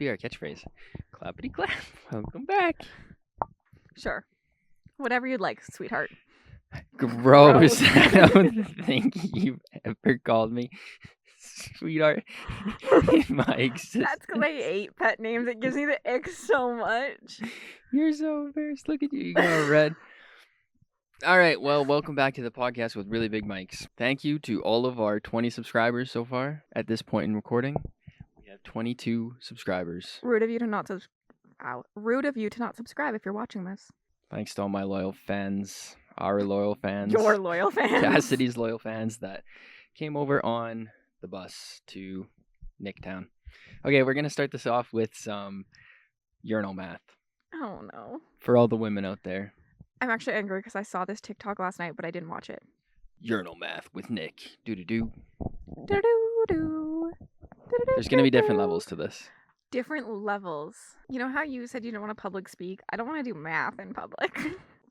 be our catchphrase. Clappity clap. Welcome back. Sure. Whatever you'd like, sweetheart. Gross. I don't think you've ever called me sweetheart in my existence. That's because I hate pet names. It gives me the ick so much. You're so embarrassed. Look at you. You got red. All right. Well, welcome back to the podcast with really big mics. Thank you to all of our 20 subscribers so far at this point in recording. We have 22 subscribers. Rude of you to not subscribe if you're watching this. Thanks to all my loyal fans, our loyal fans, Your loyal fans. Cassidy's loyal fans that came over on the bus to Nicktown. Okay, we're going to start this off with some urinal math Oh, no. for all the women out there. I'm actually angry because I saw this TikTok last night, but I didn't watch it. Urinal math with Nick. Do-do-do. Do-do-do. There's going to be different levels to this. Different levels. You know how you said you don't want to public speak? I don't want to do math in public.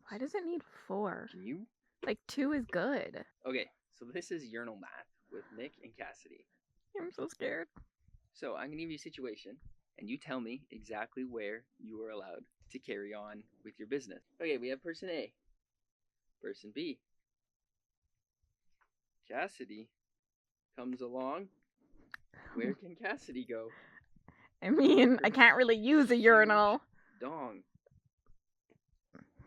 Why does it need 4? Can you? Like 2 is good. Okay, so this is urinal math with Nick and Cassidy. I'm so scared. So I'm going to give you a situation, and you tell me exactly where you are allowed to carry on with your business. Okay, we have person A. Person B. Cassidy comes along. Where can Cassidy go? I mean, I can't really use a urinal. Dong.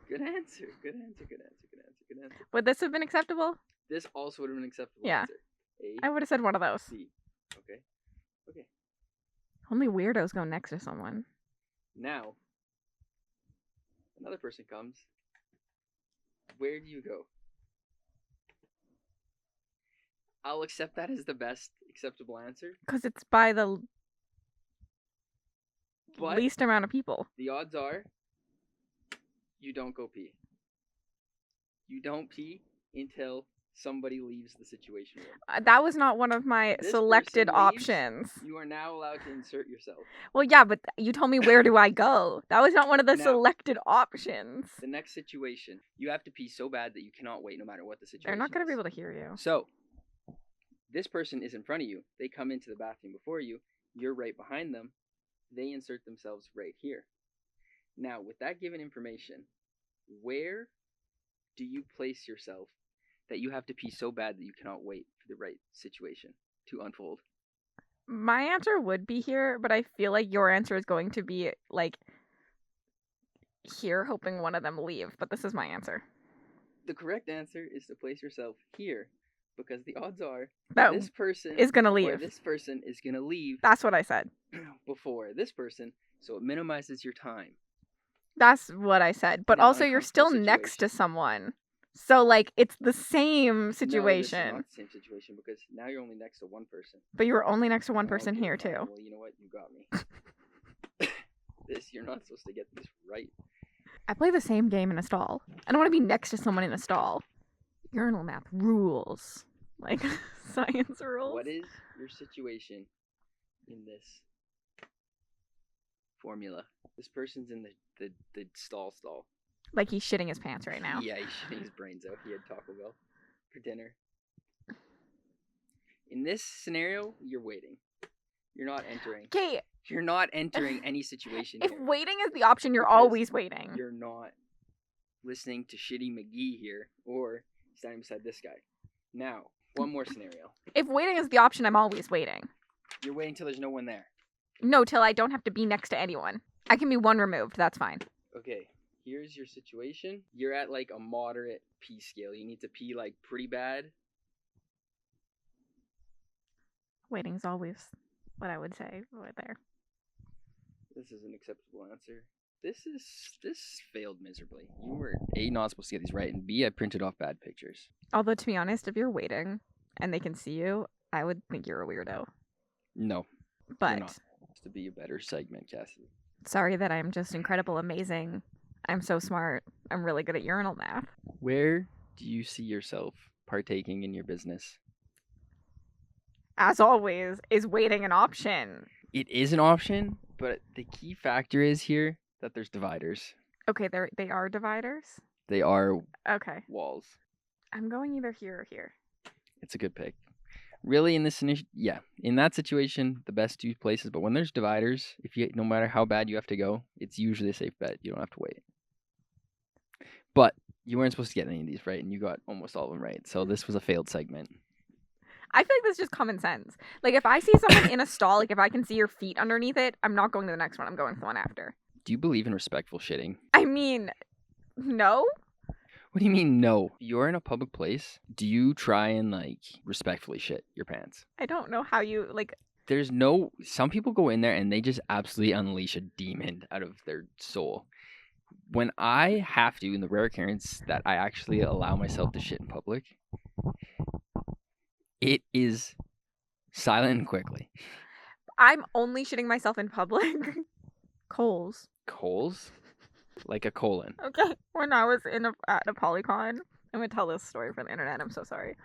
Good answer. Good answer. Good answer. Good answer. Good answer. Would this have been acceptable? This also would have been an acceptable Yeah. answer. A, I would have said one of those. C. Okay. Okay. Only weirdos go next to someone. Now, another person comes. Where do you go? I'll accept that as the best acceptable answer. Because it's by the But least amount of people. the odds are you don't go pee. You don't pee until somebody leaves the situation room. That was not one of my This selected person leaves. options. You are now allowed to insert yourself. Well, yeah, but you told me where do I go? That was not one of the No. selected options. The next situation, you have to pee so bad that you cannot wait no matter what the situation They're not going to is. be able to hear you. So, this person is in front of you. They come into the bathroom before you. You're right behind them. They insert themselves right here. Now, with that given information, where do you place yourself that you have to pee so bad that you cannot wait for the right situation to unfold? My answer would be here, but I feel like your answer is going to be like here, hoping one of them leave. But this is my answer. The correct answer is to place yourself here, because the odds are That this person is going to or leave. this person is going to leave That's what I said. before this person, so it minimizes your time. That's what I said. But In an also, you're still uncomfortable next to someone. So, like, it's the same No, this is situation. not the same situation, because now you're only next to one person. But you were only next to one Oh, person okay, here, fine. too. Well, you know what? You got me. You're not supposed to get this right. I play the same game in a stall. I don't want to be next to someone in a stall. Urinal math rules. Like, science rules. What is your situation in this formula? This person's in the stall. Like, he's shitting his pants right now. Yeah, he's shitting his brains out. He had Taco Bell for dinner. In this scenario, you're waiting. You're not entering. Okay, You're not entering any situation if here. waiting is the option, you're Because always waiting. You're not listening to Shitty McGee here, or standing beside this guy. Now, one more scenario. If waiting is the option, I'm always waiting. You're waiting till there's no one there. No, till I don't have to be next to anyone. I can be one removed. That's fine. Okay, here's your situation. You're at like a moderate pee scale. You need to pee like pretty bad. Waiting's always what I would say right there. This is an acceptable answer. This failed miserably. You were A, not supposed to get these right, and B, I printed off bad pictures. Although, to be honest, if you're waiting and they can see you, I would think you're a weirdo. No, But you're not. It's to be a better segment, Cassidy. sorry that I'm just incredible, amazing. I'm so smart. I'm really good at urinal math. Where do you see yourself partaking in your business? As always, is waiting an option? It is an option, but the key factor is here that there's dividers. Okay, they are dividers? They are Okay. walls. I'm going either here or here. It's a good pick. Really, in that situation, the best two places. But when there's dividers, no matter how bad you have to go, it's usually a safe bet. You don't have to wait. But you weren't supposed to get any of these right, and you got almost all of them right. So this was a failed segment. I feel like that's just common sense. Like, if I see someone in a stall, like, if I can see your feet underneath it, I'm not going to the next one. I'm going to the one after. Do you believe in respectful shitting? I mean, no. What do you mean, no? You're in a public place. Do you try and, like, respectfully shit your pants? I don't know how you, like... Some people go in there and they just absolutely unleash a demon out of their soul. When I have to, in the rare occurrence that I actually allow myself to shit in public, it is silent and quickly. I'm only shitting myself in public. Coles. Coals? Like a colon. Okay. When I was at a Polycon, I'm going to tell this story for the internet. I'm so sorry.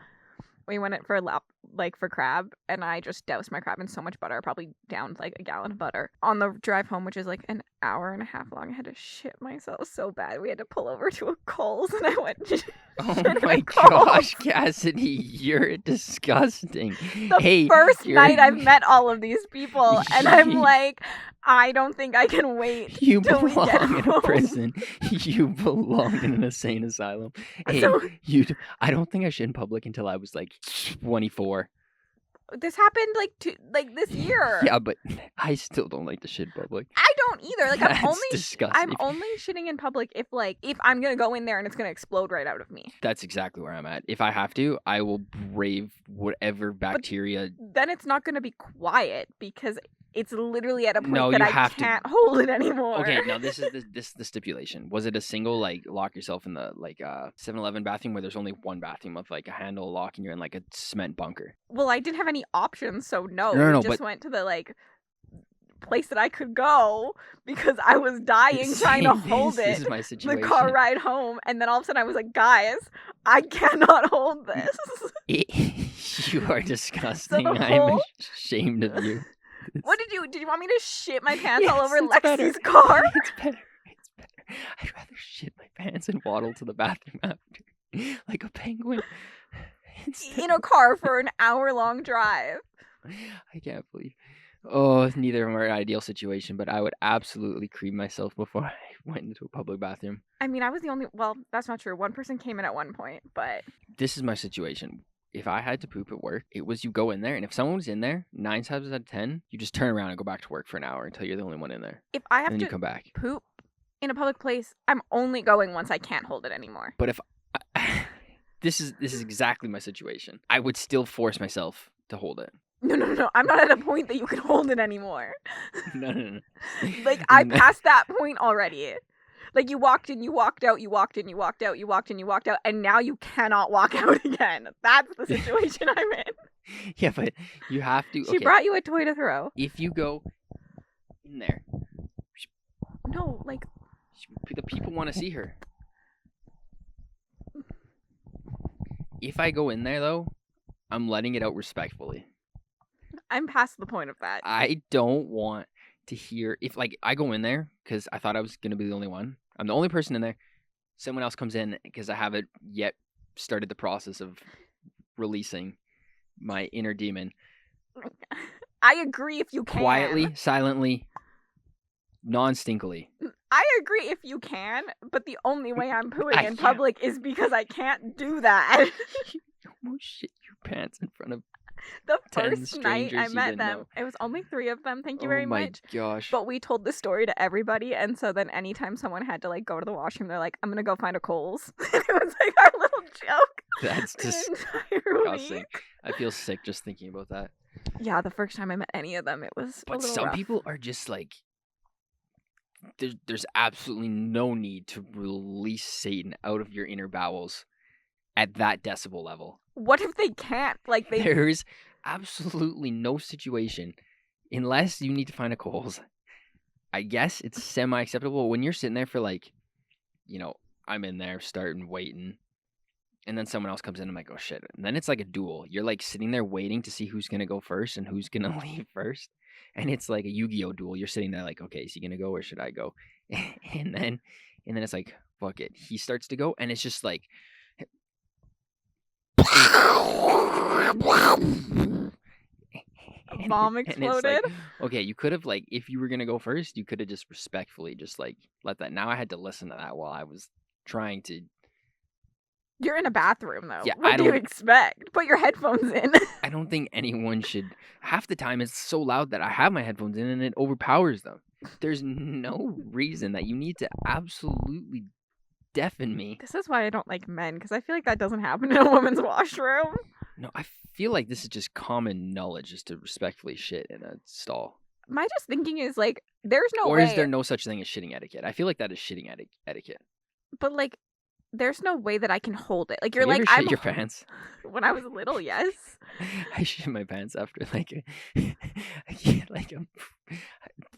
We went in for a lap, like, for crab, and I just doused my crab in so much butter. I probably downed, like, a gallon of butter. On the drive home, which is, like, an hour and a half long, I had to shit myself so bad. We had to pull over to a Kohl's, and I went... Oh my gosh, Cassidy, you're disgusting. The first night I've met all of these people, and I'm like, I don't think I can wait. You till we get belong in home. a prison. You belong in an insane asylum. Hey, So- I don't think I shit in public until I was like 24. This happened like this year. Yeah, but I still don't like to shit in public. I don't either. Like, That's I'm disgusting. only shitting in public if I'm gonna go in there and it's gonna explode right out of me. That's exactly where I'm at. If I have to, I will brave whatever bacteria. Then it's not gonna be quiet because it's literally at a point No, that you I have to- can't hold it anymore. Okay, now this is the stipulation. Was it a single, like, lock yourself in the, like, 7-Eleven bathroom where there's only one bathroom with, like, a handle, a lock, and you're in, like, a cement bunker? Well, I didn't have any options, so no. No, We just went to the, like, place that I could go because I was dying trying to hold This it. is my situation. The car ride home, and then all of a sudden I was like, guys, I cannot hold this. You are disgusting. So the I'm whole- ashamed of you. What did you want me to shit my pants all Yes, over it's better. Lexi's car? It's better. I'd rather shit my pants and waddle to the bathroom after, like a penguin. instead In a car for an hour-long drive. I can't believe. Oh, neither of them are an ideal situation, but I would absolutely cream myself before I went into a public bathroom. I mean, I was the only... Well, that's not true. One person came in at one point, but... This is my situation. If I had to poop at work, it was you go in there, and if someone was in there, 9 times out of 10, you just turn around and go back to work for an hour until you're the only one in there. If I And have then you to come back. poop in a public place, I'm only going once I can't hold it anymore. But if this is exactly my situation, I would still force myself to hold it. No. I'm not at a point that you can hold it anymore. No. Like, I No. passed that point already. Like, you walked in, you walked out, you walked in, you walked out, you walked in, you walked out, and now you cannot walk out again. That's the situation I'm in. Yeah, but you have to. She brought you a toy to throw. If you go in there, No, like, the people want to see her. If I go in there, though, I'm letting it out respectfully. I'm past the point of that. I don't want to hear if, like, I go in there because I thought I was going to be the only one. I'm the only person in there. Someone else comes in because I haven't yet started the process of releasing my inner demon. I agree if you can. Quietly, silently, non-stinkily. I agree if you can, but the only way I'm pooing I in can't. public is because I can't do that. You almost shit your pants in front of The 10 first night I strangers you met didn't them, know. it was only 3 of them. Thank you very my much. gosh. But we told the story to everybody, and so then anytime someone had to, like, go to the washroom, they're like, I'm gonna go find a Kohl's. It was like our little joke. That's the just entire disgusting. week. I feel sick just thinking about that. Yeah, the first time I met any of them, it was a But little some rough. people are just like, there's absolutely no need to release Satan out of your inner bowels at that decibel level. What if they can't? Like, they... There's absolutely no situation, unless you need to find a Kohl's. I guess it's semi-acceptable when you're sitting there for, like, I'm in there starting waiting, and then someone else comes in. I'm like, oh shit! And then it's like a duel. You're like sitting there waiting to see who's gonna go first and who's gonna leave first, and it's like a Yu-Gi-Oh duel. You're sitting there like, okay, is he gonna go or should I go? And then it's like, fuck it. He starts to go, and it's just like. Bomb And it's exploded. like, okay, you could have, like, if you were gonna go first, you could have just respectfully just like let that. Now I had to listen to that while I was trying to. You're in a bathroom though. Yeah, What do you expect? Put your headphones in. I don't think anyone should. Half the time it's so loud that I have my headphones in and it overpowers them. There's no reason that you need to absolutely deafen me. This is why I don't like men, because I feel like that doesn't happen in a woman's washroom. No, I feel like this is just common knowledge just to respectfully shit in a stall. My just thinking is like, there's no Or way. is there no such thing as shitting etiquette? I feel like that is shitting etiquette. But like, there's no way that I can hold it. Like Have you're you like, ever shit your pants? When I was little, yes. I shit my pants after like a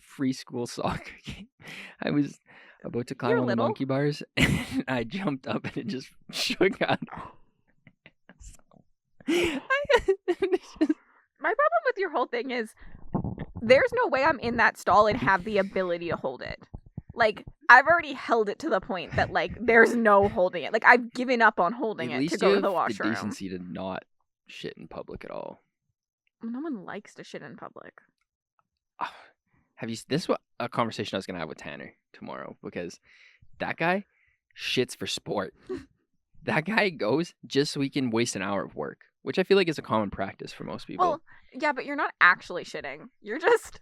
free school soccer game. I was about to climb You're on the little? monkey bars and I jumped up and it just shook out. My problem with your whole thing is there's no way I'm in that stall and have the ability to hold it. Like, I've already held it to the point that, like, there's no holding it. Like, I've given up on holding it to go to the washroom. The decency to not shit in public at all. No one likes to shit in public. This is what a conversation I was going to have with Tanner tomorrow, because that guy shits for sport. That guy goes just so he can waste an hour of work, which I feel like is a common practice for most people. Well, yeah, but you're not actually shitting. You're just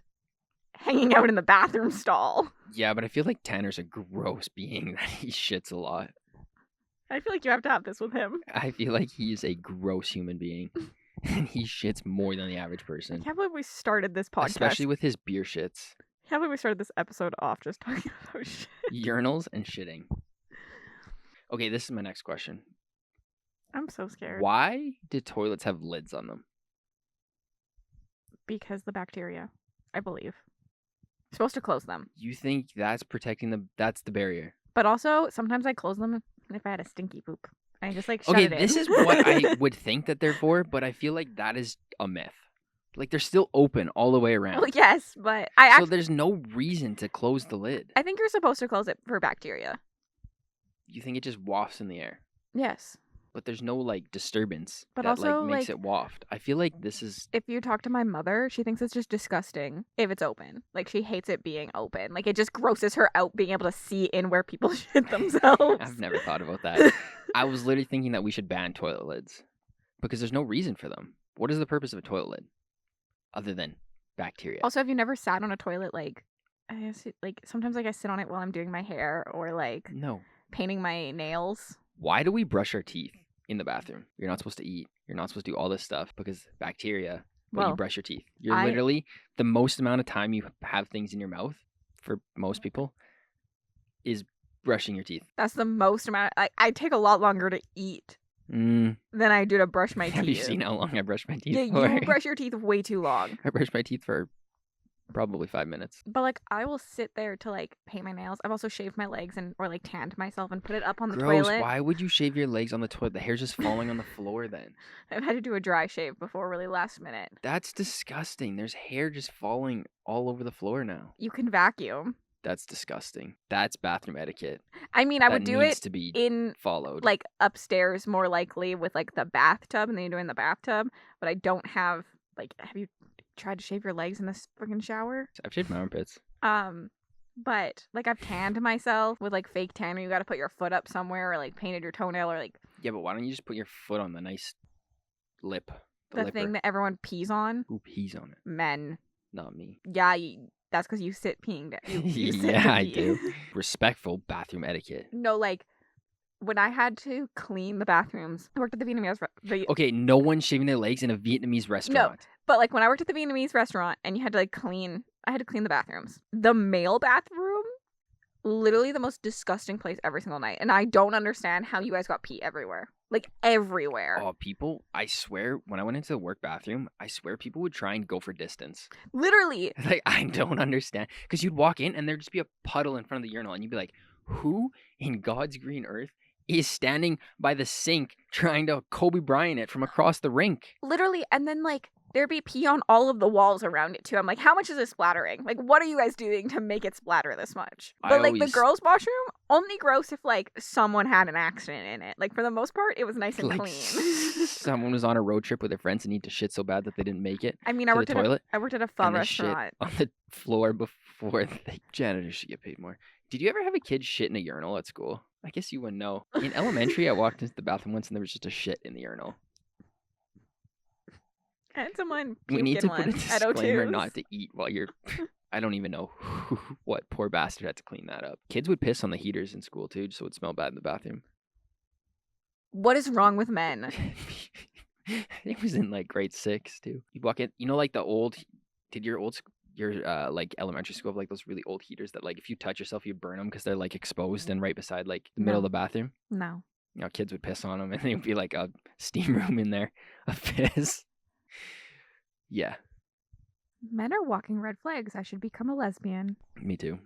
hanging out in the bathroom stall. Yeah, but I feel like Tanner's a gross being that he shits a lot. I feel like you have to have this with him. I feel like he's a gross human being. And he shits more than the average person. I can't believe we started this podcast. Especially with his beer shits. I can't believe we started this episode off just talking about shit. Urinals and shitting. Okay, this is my next question. I'm so scared. Why do toilets have lids on them? Because the bacteria, I believe. You're supposed to close them. You think that's protecting that's the barrier? But also, sometimes I close them if I had a stinky poop. I just like shut Okay, it in. this is what I would think that they're for, but I feel like that is a myth. Like, they're still open all the way around. Well, yes, but So there's no reason to close the lid. I think you're supposed to close it for bacteria. You think it just wafts in the air. Yes. But there's no, like, disturbance But that, also, like, makes like, it waft. I feel like this is... If you talk to my mother, she thinks it's just disgusting if it's open. Like, she hates it being open. Like, it just grosses her out being able to see in where people shit themselves. I've never thought about that. I was literally thinking that we should ban toilet lids. Because there's no reason for them. What is the purpose of a toilet lid? Other than bacteria. Also, have you never sat on a toilet, like, sometimes, like, I sit on it while I'm doing my hair or, like, No. painting my nails. Why do we brush our teeth in the bathroom? You're not supposed to eat. You're not supposed to do all this stuff because bacteria, but you brush your teeth. You're literally, the most amount of time you have things in your mouth, for most people, is brushing your teeth. That's the most amount. I take a lot longer to eat than I do to brush my teeth. Have you seen how long I brush my teeth Yeah, for? you brush your teeth way too long. I brush my teeth for probably 5 minutes. But, like, I will sit there to, like, paint my nails. I've also shaved my legs or, like, tanned myself and put it up on the Gross. toilet. Why would you shave your legs on the toilet? The hair's just falling on the floor then. I've had to do a dry shave before really last minute. That's disgusting. There's hair just falling all over the floor now. You can vacuum. That's disgusting. That's bathroom etiquette. I mean, I would do it to be in, followed. like, upstairs more likely with, like, the bathtub and then you do it in the bathtub. But I don't have, like, have you tried to shave your legs in this freaking shower? I've shaved my armpits. But, like, I've tanned myself with, like, fake tanner. You got to put your foot up somewhere or, like, painted your toenail or, like... Yeah, but why don't you just put your foot on the nice lip? The thing that everyone pees on? Who pees on it? Men. Not me. Yeah, that's because you sit peeing down. You sit yeah, to I pee. do. Respectful bathroom etiquette. No, like, when I had to clean the bathrooms, I worked at the Vietnamese Okay, no one's shaving their legs in a Vietnamese restaurant. No, but, like, when I worked at the Vietnamese restaurant and you had to, like, I had to clean the bathrooms. The male bathroom, literally the most disgusting place every single night. And I don't understand how you guys got pee everywhere. Like, everywhere. Oh, people, I swear, when I went into the work bathroom, I swear people would try and go for distance. Literally. Like, I don't understand. Because you'd walk in and there'd just be a puddle in front of the urinal and you'd be like, who in God's green earth is standing by the sink trying to Kobe Bryant it from across the rink? Literally. And then, like, there'd be pee on all of the walls around it too. I'm like, how much is it splattering? Like, what are you guys doing to make it splatter this much? But like the girls' washroom, only gross if like someone had an accident in it. Like for the most part, it was nice and like clean. Someone was on a road trip with their friends and need to shit so bad that they didn't make it. I mean, to I worked the toilet, I worked at a pho and they restaurant. shit on the floor before the janitors should get paid more. Did you ever have a kid shit in a urinal at school? I guess you wouldn't know. In elementary, I walked into the bathroom once and there was just a shit in the urinal. I had someone We need to put a at disclaimer O2's. not to eat while you're... I don't even know what poor bastard had to clean that up. Kids would piss on the heaters in school too, so it would smell bad in the bathroom. What is wrong with men? It was in like grade 6 too. You walk in, you know, like the old... Did your like elementary school have like those really old heaters that like if you touch yourself you burn them because they're like exposed and right beside like the middle of the bathroom? No. You know, kids would piss on them and there'd be like a steam room in there of piss. Yeah. Men are walking red flags. I should become a lesbian. Me too.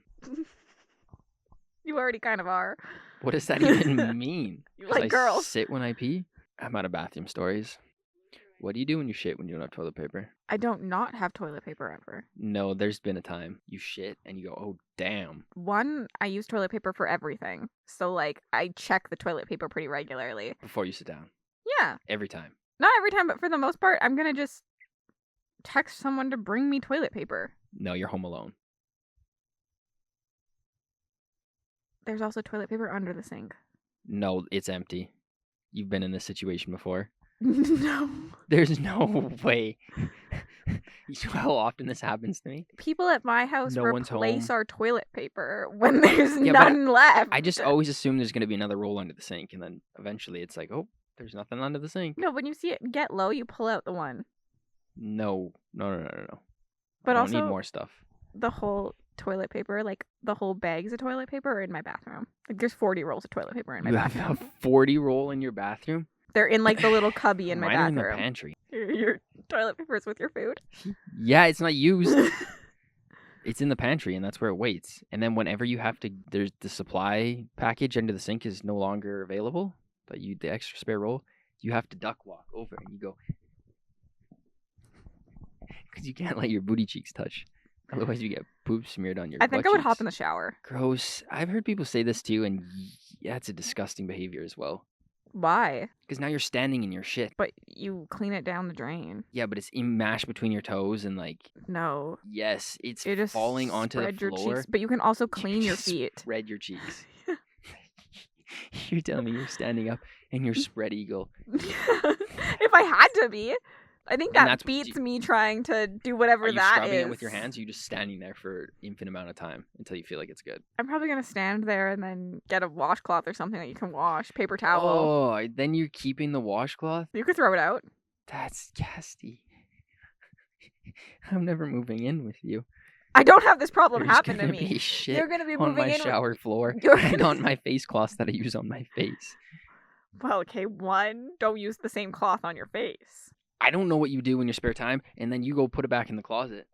You already kind of are. What does that even mean? You like girls. Sit when I pee? I'm out of bathroom stories. What do you do when you shit when you don't have toilet paper? I don't not have toilet paper ever. No, there's been a time you shit and you go, oh, damn. One, I use toilet paper for everything. So, like, I check the toilet paper pretty regularly. Before you sit down? Yeah. Every time? Not every time, but for the most part, I'm going to just text someone to bring me toilet paper. No, you're home alone. There's also toilet paper under the sink. No, it's empty. You've been in this situation before. No. There's no way. You know how often this happens to me? People at my house No one's replace home. our toilet paper when there's none left. I just always assume there's going to be another roll under the sink, and then eventually it's like, oh, there's nothing under the sink. No, when you see it get low, you pull out the one. No. But I also, don't need more stuff. The whole toilet paper, like the whole bags of toilet paper are in my bathroom. Like there's 40 rolls of toilet paper in my bathroom. You have a 40 roll in your bathroom? They're in like the little cubby in my Mine bathroom. are in the pantry. Your toilet paper is with your food? Yeah, it's not used. It's in the pantry, and that's where it waits. And then whenever you have to, there's the supply package under the sink is no longer available, but the extra spare roll, you have to duck walk over, and you go, because you can't let your booty cheeks touch. Otherwise, you get poop smeared on your I think butt I would cheeks. hop in the shower. Gross. I've heard people say this too, and yeah, it's a disgusting behavior as well. Why? Because now you're standing in your shit. But you clean it down the drain. Yeah, but it's mashed between your toes and like... No. Yes, it's You just falling onto the spread your floor. cheeks, but you can also clean your feet. Spread your cheeks. You're telling me you're standing up and you're spread eagle. If I had to be. I think that that's beats me trying to do whatever Are you that scrubbing is. it with your hands? Or are you just standing there for infinite amount of time until you feel like it's good? I'm probably going to stand there and then get a washcloth or something that you can wash. Paper towel. Oh, then you're keeping the washcloth? You could throw it out. That's Cassidy. I'm never moving in with you. I don't have this problem There's happen to gonna me. Be shit You're going to be on moving my in shower floor You're and on my face cloths that I use on my face. Well, okay, one, don't use the same cloth on your face. I don't know what you do in your spare time, and then you go put it back in the closet.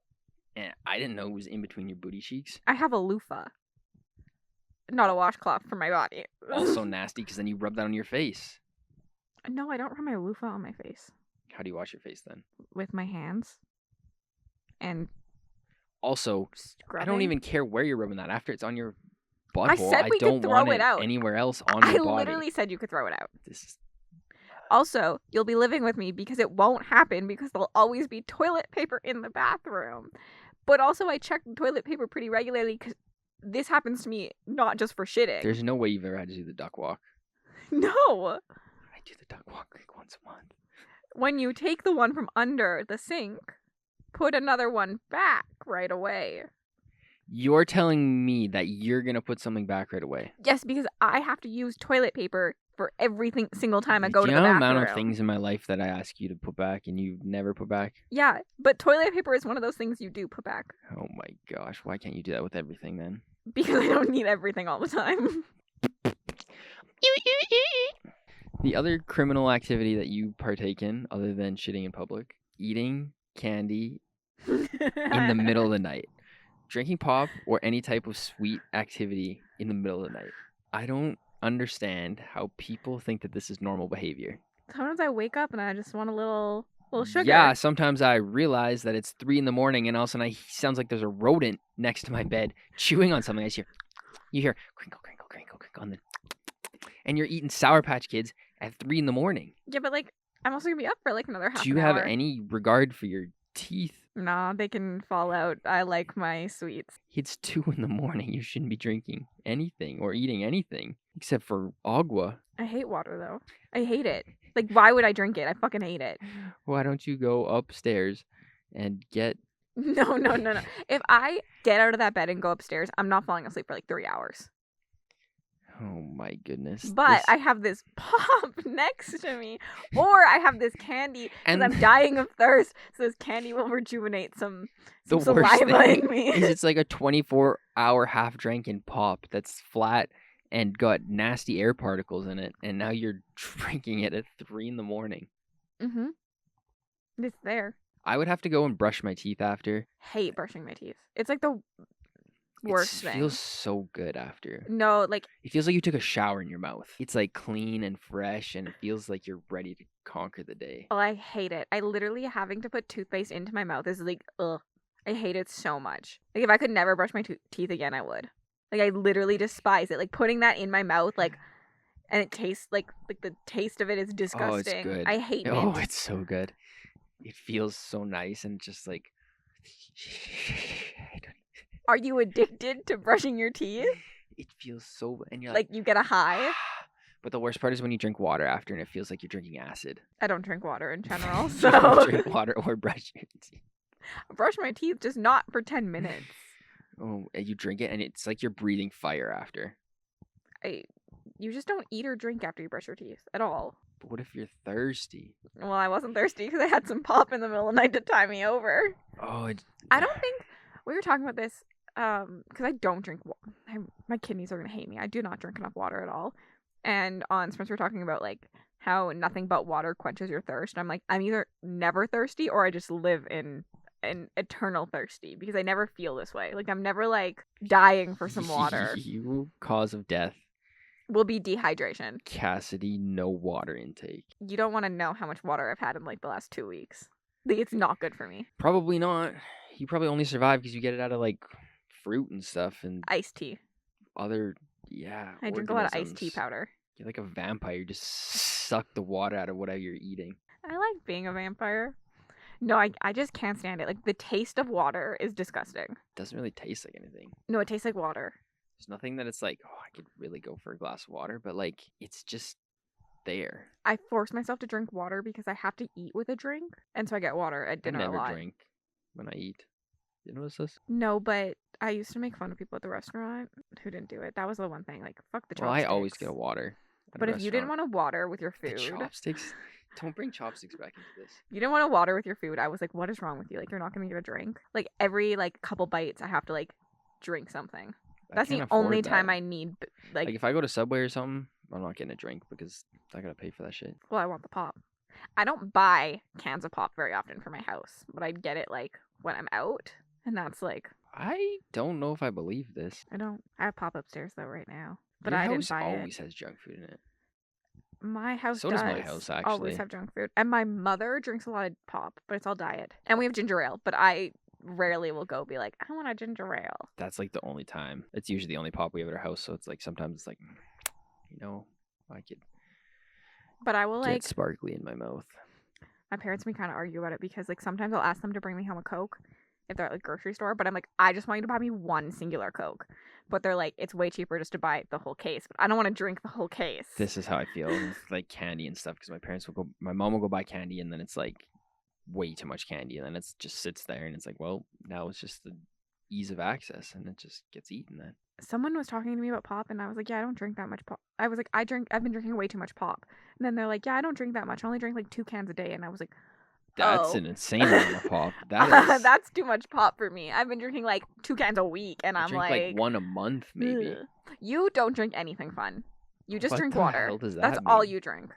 And I didn't know it was in between your booty cheeks. I have a loofah. Not a washcloth for my body. Also nasty, because then you rub that on your face. No, I don't rub my loofah on my face. How do you wash your face then? With my hands. And also, scrubbing. I don't even care where you're rubbing that. After it's on your butthole, I said we don't could throw want it out. Anywhere else on your body. I literally said you could throw it out. This is... Also, you'll be living with me because it won't happen because there'll always be toilet paper in the bathroom. But also, I check the toilet paper pretty regularly because this happens to me not just for shitting. There's no way you've ever had to do the duck walk. No. I do the duck walk like once a month. When you take the one from under the sink, put another one back right away. You're telling me that you're going to put something back right away? Yes, because I have to use toilet paper for every single time I go to the Do you know bathroom. the amount of things in my life that I ask you to put back and you never put back? Yeah, but toilet paper is one of those things you do put back. Oh my gosh, why can't you do that with everything then? Because I don't need everything all the time. The other criminal activity that you partake in, other than shitting in public, eating candy in the middle of the night. Drinking pop or any type of sweet activity in the middle of the night. I don't understand how people think that this is normal behavior. Sometimes I wake up and I just want a little Well, sugar. Yeah, sometimes I realize that it's 3 a.m. and all of a sudden sounds like there's a rodent next to my bed chewing on something. You hear crinkle, crinkle, crinkle, crinkle, and you're eating Sour Patch Kids at 3 a.m. Yeah, but like, I'm also gonna be up for like another half Do you an have hour. any regard for your teeth? Nah, they can fall out. I like my sweets. It's 2 a.m. You shouldn't be drinking anything or eating anything except for agua. I hate water though. I hate it. Like, why would I drink it? I fucking hate it. Why don't you go upstairs and get... No. If I get out of that bed and go upstairs, I'm not falling asleep for like 3 hours. Oh my goodness. But I have this pop next to me, or I have this candy because I'm dying of thirst. So this candy will rejuvenate some saliva in me. It's like a 24-hour half-drinking pop that's flat and got nasty air particles in it, and now you're drinking it at 3 a.m. Mm-hmm. It's there. I would have to go and brush my teeth after. Hate brushing my teeth. It's like the worst thing. It feels so good after. No, like... It feels like you took a shower in your mouth. It's like clean and fresh, and it feels like you're ready to conquer the day. Oh, I hate it. I literally having to put toothpaste into my mouth is like, ugh. I hate it so much. Like, if I could never brush my teeth again, I would. Like, I literally despise it. Like, putting that in my mouth, like, and it tastes like the taste of it is disgusting. Oh, it's good. I hate it. Oh, it's so good. It feels so nice and just like... Are you addicted to brushing your teeth? It feels so... And you're like you get a high? But the worst part is when you drink water after and it feels like you're drinking acid. I don't drink water in general, You so... don't drink water or brush your teeth. I brush my teeth, just not for 10 minutes. Oh, and you drink it and it's like you're breathing fire after. You just don't eat or drink after you brush your teeth at all. But what if you're thirsty? Well, I wasn't thirsty because I had some pop in the middle of the night to tie me over. Oh, I don't think... We were talking about this because I don't drink water. My kidneys are going to hate me. I do not drink enough water at all. And on Spencer, we're talking about like how nothing but water quenches your thirst. I'm like, I'm either never thirsty or I just live in an eternal thirsty because I never feel this way. Like, I'm never like dying for some water. You cause of death will be dehydration. Cassidy, no water intake. You don't want to know how much water I've had in like the last 2 weeks. Like, it's not good for me. Probably not. You probably only survive because you get it out of like fruit and stuff and iced tea. I drink a lot of iced tea powder. You're like a vampire. You just suck the water out of whatever you're eating. I like being a vampire. No, I just can't stand it. Like, the taste of water is disgusting. It doesn't really taste like anything. No, it tastes like water. There's nothing that it's like, oh, I could really go for a glass of water, but like, it's just there. I force myself to drink water because I have to eat with a drink, and so I get water at dinner a lot. I never drink when I eat. You notice this? No, but I used to make fun of people at the restaurant who didn't do it. That was the one thing. Like, fuck the chopsticks. Well, I always get a water. But if you didn't want a water with your food... The chopsticks? Don't bring chopsticks back into this. You didn't want a water with your food. I was like, what is wrong with you? Like, you're not going to get a drink? Like, every, like, couple bites, I have to, like, drink something. That's the only time I need, like... Like, if I go to Subway or something, I'm not getting a drink because I gotta pay for that shit. Well, I want the pop. I don't buy cans of pop very often for my house, but I get it, like, when I'm out, and that's, like... I don't know if I believe this. I don't. I have pop upstairs, though, right now. But Your I didn't house buy it. always has junk food in it. My house So does my house, actually. Always have junk food. And my mother drinks a lot of pop, but it's all diet. And we have ginger ale, but I rarely will go be like, I want a ginger ale. That's like the only time. It's usually the only pop we have at our house, so it's like sometimes it's like, you know, I could but I will get sparkly in my mouth. My parents and me kind of argue about it because like sometimes I'll ask them to bring me home a Coke if they're at like grocery store, but I'm like, I just want you to buy me one singular Coke. But they're like, it's way cheaper just to buy the whole case. But I don't want to drink the whole case. This is how I feel with like candy and stuff because my mom will go buy candy and then it's like way too much candy and then it just sits there and it's like, well, now it's just the ease of access and it just gets eaten then. Someone was talking to me about pop and I was like, yeah, I don't drink that much pop. I was like, I've been drinking way too much pop. And then they're like, yeah, I don't drink that much. I only drink like 2 cans a day. And I was like, that's an insane amount of pop. That's too much pop for me. I've been drinking like 2 cans a week and I'm like 1 a month maybe. Ugh. You don't drink anything fun. You just drink water. What the hell does that That's mean? all you drink.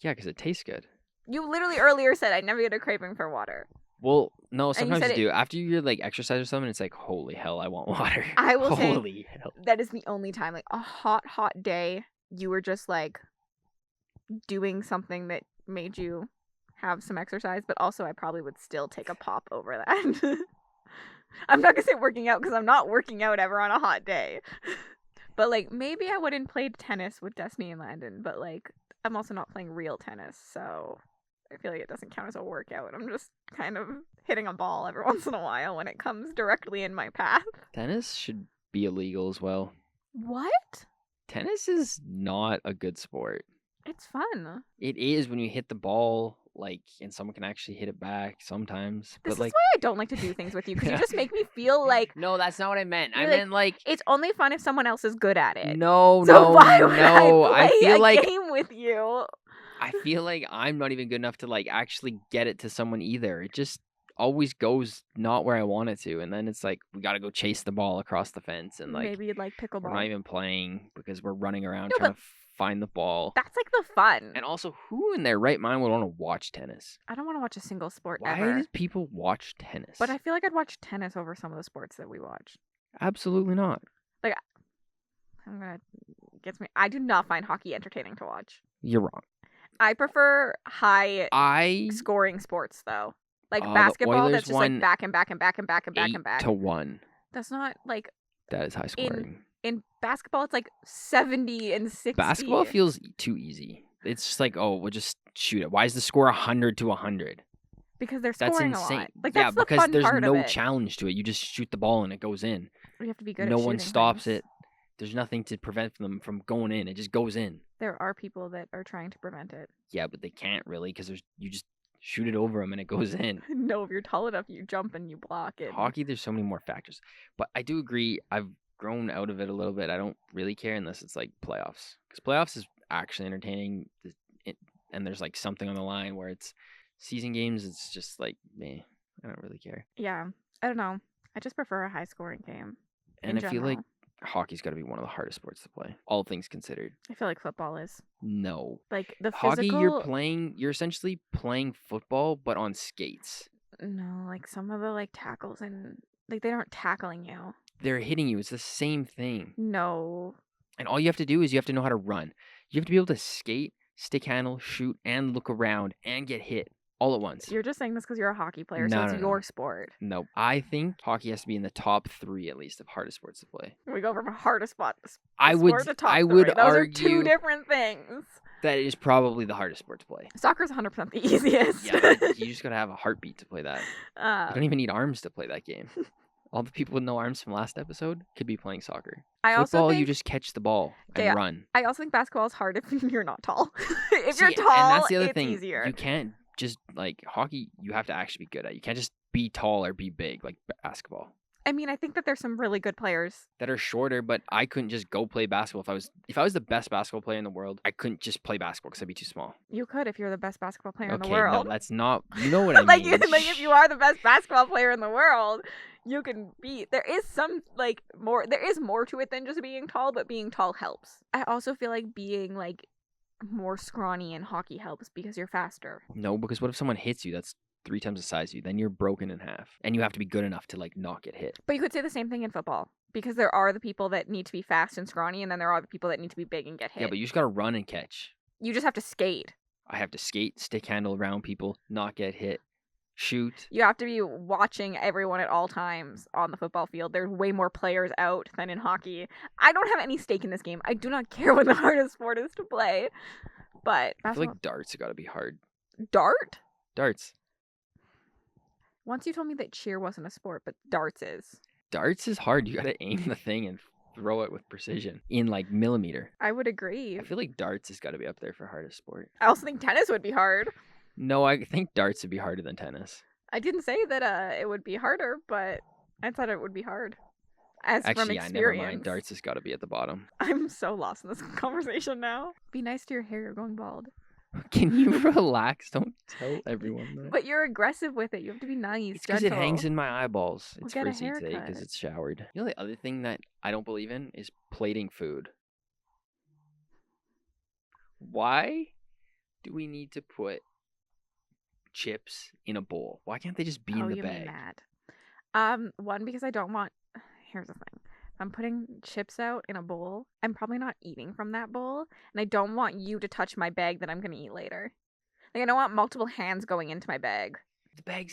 Yeah, because it tastes good. You literally earlier said I never get a craving for water. Well, no, sometimes you do. it... After you like exercise or something, it's like, holy hell, I want water. I will holy say hell. That is the only time, like a hot day, you were just like doing something that made you have some exercise, but also I probably would still take a pop over that. I'm not gonna say working out because I'm not working out ever on a hot day. But like maybe I wouldn't play tennis with Destiny and Landon, but like I'm also not playing real tennis, so I feel like it doesn't count as a workout. I'm just kind of hitting a ball every once in a while when it comes directly in my path. Tennis should be illegal as well. What? Tennis is not a good sport. It's fun. It is when you hit the ball, like, and someone can actually hit it back sometimes. This But like, is why I don't like to do things with you, because you just make me feel like no, that's not what I meant. I You're like, meant like, it's only fun if someone else is good at it. no, So no, why would no. I play feel a like game with you? I feel like I'm not even good enough to like actually get it to someone either. It just always goes not where I want it to, and then it's like we gotta go chase the ball across the fence, and like Maybe you'd like we're not pickleball. even playing because we're running around No, trying but to find the ball. That's like the fun. And also, who in their right mind would want to watch tennis? I don't want to watch a single sport Why ever. do people watch tennis? But I feel like I'd watch tennis over some of the sports that we watch. Absolutely not. I do not find hockey entertaining to watch. You're wrong. I prefer high I scoring sports though. Like the basketball Oilers that's just won like back and back and back and back and back 8 and back. to 1. That's not like That is high scoring. in basketball it's like 70 and 60. Basketball feels too easy. It's just like, oh, we'll just shoot it. Why is the score 100 to 100? Because they're That's scoring insane. a lot. Like yeah, that's the because fun there's part no of it. challenge to it. You just shoot the ball and it goes in. You have to be good No at one shooting stops things. it. There's nothing to prevent them from going in. It just goes in. There are people that are trying to prevent it. Yeah, but they can't really because you just shoot it over them and it goes in. No, if you're tall enough, you jump and you block it. Hockey, there's so many more factors. But I do agree. I've grown out of it a little bit. I don't really care unless it's like playoffs. Because playoffs is actually entertaining. And there's like something on the line where it's season games. It's just like, meh. I don't really care. Yeah, I don't know. I just prefer a high scoring game. And in I feel like general. hockey's got to be one of the hardest sports to play. All things considered. I feel like football is. No. Like the Hockey, physical. you're essentially playing football, but on skates. No, like some of the like tackles and like they aren't tackling you. They're hitting you. It's the same thing. No. And all you have to do is you have to know how to run. You have to be able to skate, stick handle, shoot, and look around and get hit all at once. You're just saying this because you're a hockey player, No, so it's no, your no. sport. No, I think hockey has to be in the top 3 at least of hardest sports to play. We go from hardest sport to top I three. would Those argue are two different things. that is probably the hardest sport to play. Soccer's 100% the easiest. Yeah, but you just gotta have a heartbeat to play that. You Um, don't even need arms to play that game. All the people with no arms from last episode could be playing soccer. I also Football, think you just catch the ball and Yeah, run. I also think basketball is hard if you're not tall. If See, you're tall, and that's the other it's thing. easier. You can't just like hockey. You have to actually be good at. You can't just be tall or be big like basketball. I mean, I think that there's some really good players. That are shorter, but I couldn't just go play basketball if I was the best basketball player in the world. I couldn't just play basketball because I'd be too small. You could if you're the best basketball player in the Okay, world. no, that's not. You know what I like, mean? like if you are the best basketball player in the world, you can be. There is some like more. There is more to it than just being tall, but being tall helps. I also feel like being like more scrawny in hockey helps because you're faster. No, because what if someone hits you? That's 3 times the size of you. Then you're broken in half, and you have to be good enough to like not get hit. But you could say the same thing in football because there are the people that need to be fast and scrawny, and then there are the people that need to be big and get hit. Yeah, but you just gotta run and catch. You just have to skate. I have to skate, stick handle around people, not get hit, shoot. You have to be watching everyone at all times on the football field. There's way more players out than in hockey. I don't have any stake in this game. I do not care what the hardest sport is to play. But I feel like darts have got to be hard. Dart? Darts. Once you told me that cheer wasn't a sport, but darts is. Darts is hard. You got to aim the thing and throw it with precision in like millimeter. I would agree. I feel like darts has got to be up there for hardest sport. I also think tennis would be hard. No, I think darts would be harder than tennis. I didn't say that it would be harder, but I thought it would be hard. As from Actually, experience. never mind. Darts has got to be at the bottom. I'm so lost in this conversation now. Be nice to your hair. You're going bald. Can you relax? Don't tell everyone that. But you're aggressive with it. You have to be nice. It's because it gentle. hangs in my eyeballs. Well, It's get a frizzy today because haircut. it's showered. You know the other thing that I don't believe in is plating food. Why do we need to put chips in a bowl? Why can't they just be in the you bag? mean that? One, because I don't want. Here's the thing. If I'm putting chips out in a bowl, I'm probably not eating from that bowl, and I don't want you to touch my bag that I'm gonna eat later. Like, I don't want multiple hands going into my bag.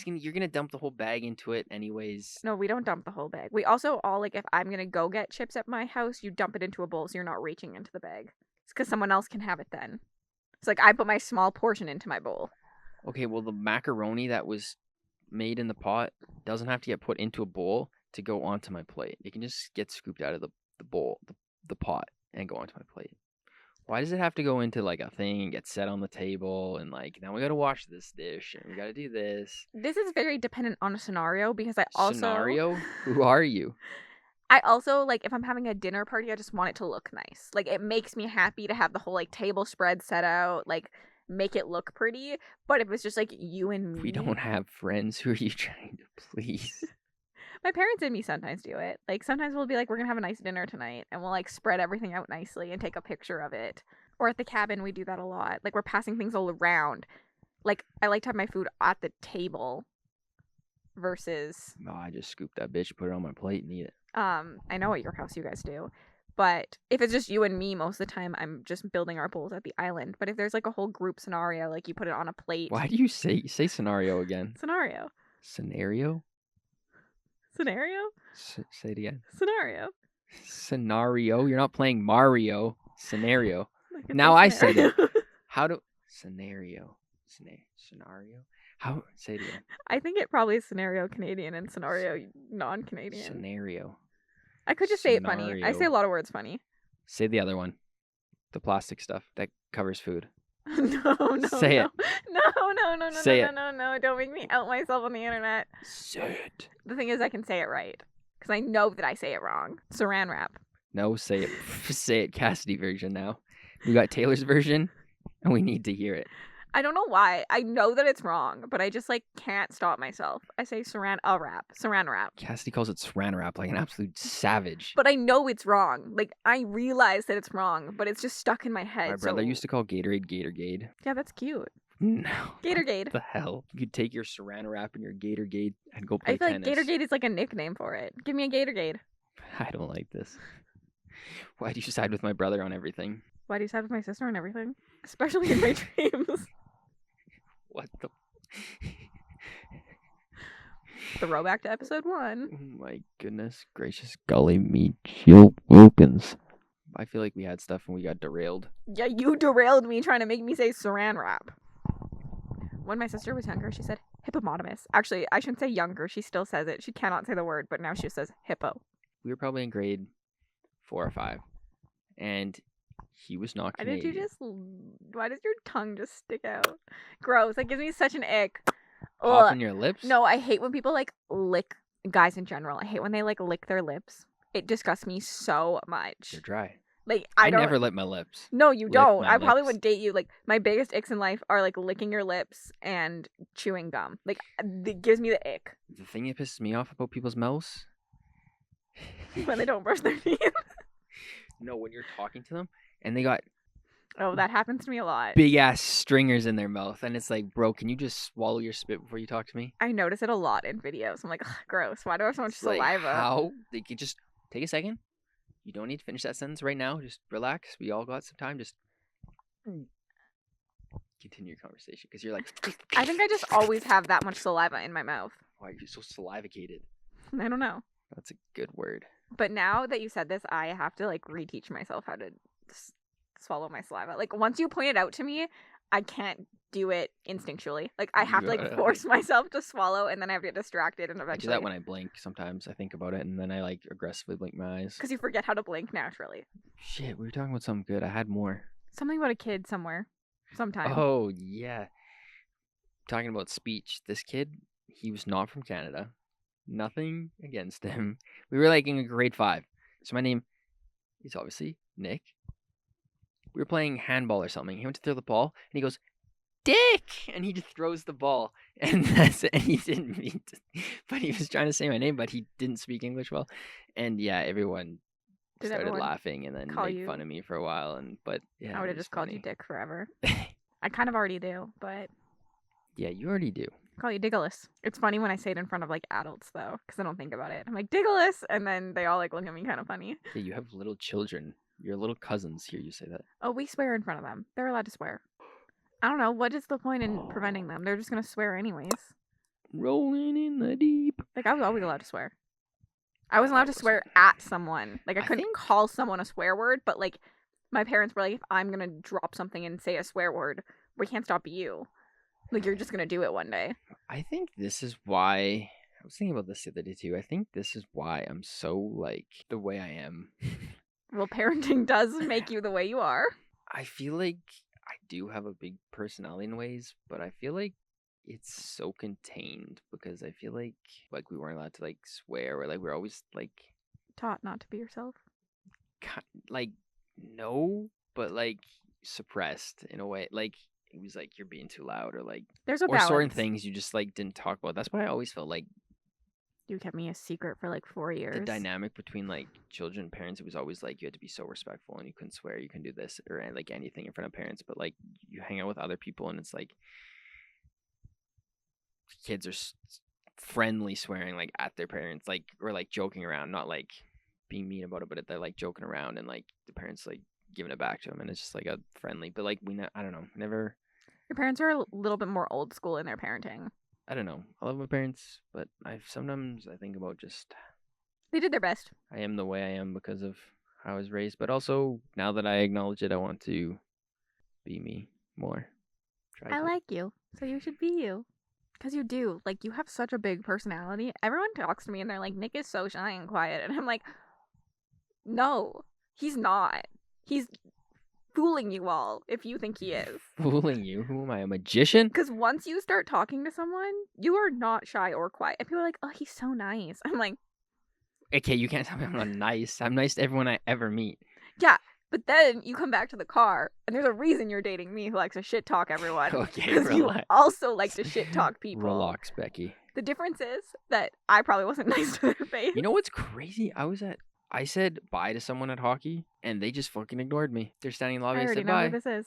You're gonna dump the whole bag into it anyways. No, we don't dump the whole bag. We also all, like, if I'm gonna go get chips at my house, you dump it into a bowl so you're not reaching into the bag. It's because someone else can have it then. It's like I put my small portion into my bowl. Okay, well, the macaroni that was made in the pot doesn't have to get put into a bowl to go onto my plate. It can just get scooped out of the bowl, the pot, and go onto my plate. Why does it have to go into like a thing and get set on the table and like now we gotta wash this dish and we gotta do this? This is very dependent on a scenario because I also Scenario? Who are you? I also, like, if I'm having a dinner party, I just want it to look nice. Like, it makes me happy to have the whole, like, table spread set out, like, make it look pretty. But if it's just, like, you and me... We don't have friends. Who are you trying to please? My parents and me sometimes do it. Like, sometimes we'll be like, we're gonna have a nice dinner tonight, and we'll, like, spread everything out nicely and take a picture of it. Or at the cabin, we do that a lot. Like, we're passing things all around. Like, I like to have my food at the table versus... No, I just scoop that bitch, put it on my plate, and eat it. I know at your house you guys do. But if it's just you and me, most of the time I'm just building our bowls at the island. But if there's like a whole group scenario, like you put it on a plate. Why do you say scenario again? Scenario. Scenario? Scenario? Say it again. Scenario. Scenario? You're not playing Mario. Scenario. Now I said it. How do... Scenario. Scenario? How? Say it again. I think it probably is scenario Canadian and scenario non-Canadian. Scenario. I could just say it funny. I say a lot of words funny. Say the other one. The plastic stuff that covers food. No. Say it. No. Say it. No. Don't make me out myself on the internet. Say it. The thing is, I can say it right. Because I know that I say it wrong. Saran wrap. No, say it. Say it Cassidy version now. We got Taylor's version, and we need to hear it. I don't know why. I know that it's wrong, but I just, like, can't stop myself. I say saran wrap. Cassidy calls it saran wrap like an absolute savage. But I know it's wrong. Like, I realize that it's wrong, but it's just stuck in my head. My brother used to call Gatorade Gatorade. Yeah, that's cute. No. Gatorade. What the hell? You could take your saran wrap and your Gatorade and go play I feel tennis. like Gatorade is like a nickname for it. Give me a Gatorade. I don't like this. Why do you side with my brother on everything? Why do you side with my sister and everything? Especially in my dreams. What the... Throwback to episode 1. Oh my goodness gracious golly me Jill Wilkins. I feel like we had stuff and we got derailed. Yeah, you derailed me trying to make me say saran wrap. When my sister was younger, she said hippopotamus. Actually, I shouldn't say younger. She still says it. She cannot say the word, but now she says hippo. We were probably in grade 4 or 5. And he was not Canadian. Why does your tongue just stick out? Gross. That gives me such an ick. Pop in your lips? No, I hate when people, like, lick, guys in general. I hate when they, like, lick their lips. It disgusts me so much. They're dry. Like, I never lick my lips. No, you don't. I probably lips. would date you. Like, my biggest icks in life are, like, licking your lips and chewing gum. Like, it gives me the ick. The thing that pisses me off about people's mouths? When they don't brush their teeth. No, when you're talking to them and they got... Oh, that happens to me a lot. Big ass stringers in their mouth, and it's like, bro, can you just swallow your spit before you talk to me? I notice it a lot in videos. I'm like, ugh, gross. Why do I have so much saliva? Like, how? They could just take a second. You don't need to finish that sentence right now. Just relax. We all got some time. Just continue your conversation because you're like. I think I just always have that much saliva in my mouth. Why are you so salivacated? I don't know. That's a good word. But now that you said this, I have to, like, reteach myself how to swallow my saliva. Like, once you point it out to me, I can't do it instinctually. Like, I have to, like, force myself to swallow, and then I have to get distracted, and eventually... I do that when I blink sometimes. I think about it, and then I, like, aggressively blink my eyes. Because you forget how to blink naturally. Shit, we were talking about something good. I had more. Something about a kid somewhere. Sometime. Oh, yeah. Talking about speech. This kid, he was not from Canada. Nothing against him. We were, like, in grade 5. So my name is obviously Nick. We were playing handball or something. He went to throw the ball, and he goes, Dick! And he just throws the ball. And that's it. And he didn't mean to. But he was trying to say my name, but he didn't speak English well. And, yeah, everyone started laughing and then made fun of me for a while. But yeah, I would have just called you Dick forever. I kind of already do, but... Yeah, you already do. Call you Diggless. It's funny when I say it in front of, like, adults, though, because I don't think about it. I'm like, Diggless! And then they all, like, look at me kind of funny. Yeah, you have little children. Your little cousins hear you say that. Oh, we swear in front of them. They're allowed to swear. I don't know. What is the point in preventing them? They're just going to swear anyways. Rolling in the deep. Like, I was always allowed to swear. I wasn't allowed to swear wasn't. at someone. Like, I I couldn't think- call someone a swear word, but, like, my parents were like, if I'm going to drop something and say a swear word, we can't stop you. Like, you're just going to do it one day. I think this is why. I was thinking about this the other day too. I think this is why I'm so like the way I am. Well, parenting does make you the way you are. I feel like I do have a big personality in ways, but I feel like it's so contained because I feel like we weren't allowed to like swear or like we're always like Taught not to be yourself. like no, but like suppressed in a way. Like it was like you're being too loud or like There's a or balance. certain things you just like didn't talk about. That's why I always felt like You kept me a secret for like 4 years. the dynamic between like children and parents, it was always like you had to be so respectful and you couldn't swear, you couldn't do this or like anything in front of parents. But like you hang out with other people and it's like kids are friendly swearing like at their parents, like or like joking around, not like being mean about it, but they're like joking around and like the parents like giving it back to them, and it's just like a friendly. But like I don't know, never. Your parents are a little bit more old school in their parenting. I don't know. I love my parents, but sometimes I think about just They did their best. I am the way I am because of how I was raised, but also now that I acknowledge it, I want to be me more. Try I to. like you, so you should be you. Because you do. Like, you have such a big personality. Everyone talks to me and they're like, Nick is so shy and quiet. And I'm like, no, he's not. He's fooling you all if you think he is. Fooling you? Who am I, a magician? Because once you start talking to someone, you are not shy or quiet. And people are like, oh, he's so nice. I'm like, Okay, you can't tell me I'm not nice. I'm nice to everyone I ever meet. yeah. But then you come back to the car, and there's a reason you're dating me who likes to shit talk everyone. Okay, Because you relax. also like to shit talk people. Relax, Becky. The difference is that I probably wasn't nice to their face. You know what's crazy? I said bye to someone at hockey, and they just fucking ignored me. They're standing in the lobby. I I already said know bye. who this is.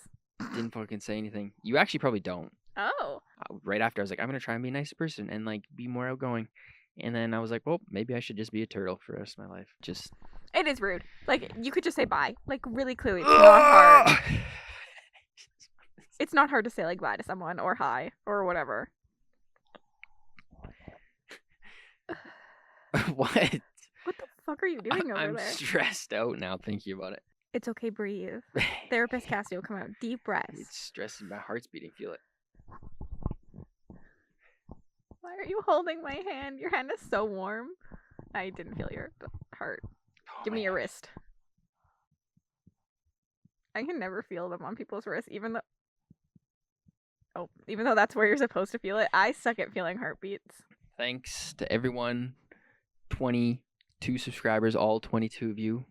Didn't fucking say anything. You actually probably don't. Oh. Right after, I was like, I'm gonna try and be a nice person and like be more outgoing. And then I was like, well, maybe I should just be a turtle for the rest of my life. Just. It is rude. Like, you could just say bye. Like, really clearly, it's not hard. It's not hard to say, like, bye to someone or hi or whatever. What? What the fuck are you doing over I'm there? stressed out now thinking about it. It's okay, breathe. Therapist Cassidy will come out. Deep breaths. It's stressing. My heart's beating. Feel it. Why are you holding my hand? Your hand is so warm. I didn't feel your heart. Oh, Give my me your God. wrist. I can never feel them on people's wrists, even though that's where you're supposed to feel it. I suck at feeling heartbeats. Thanks to everyone. 22 subscribers, all 22 of you.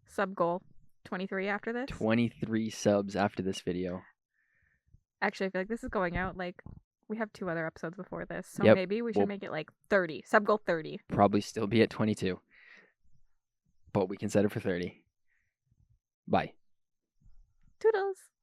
Sub goal 23 after this. 23 subs after this video. Actually, I feel like this is going out like we have 2 other episodes before this, so Yep. maybe we should Well- make it like 30. Sub goal 30. Probably still be at 22. But we can set it for 30. Bye. Toodles.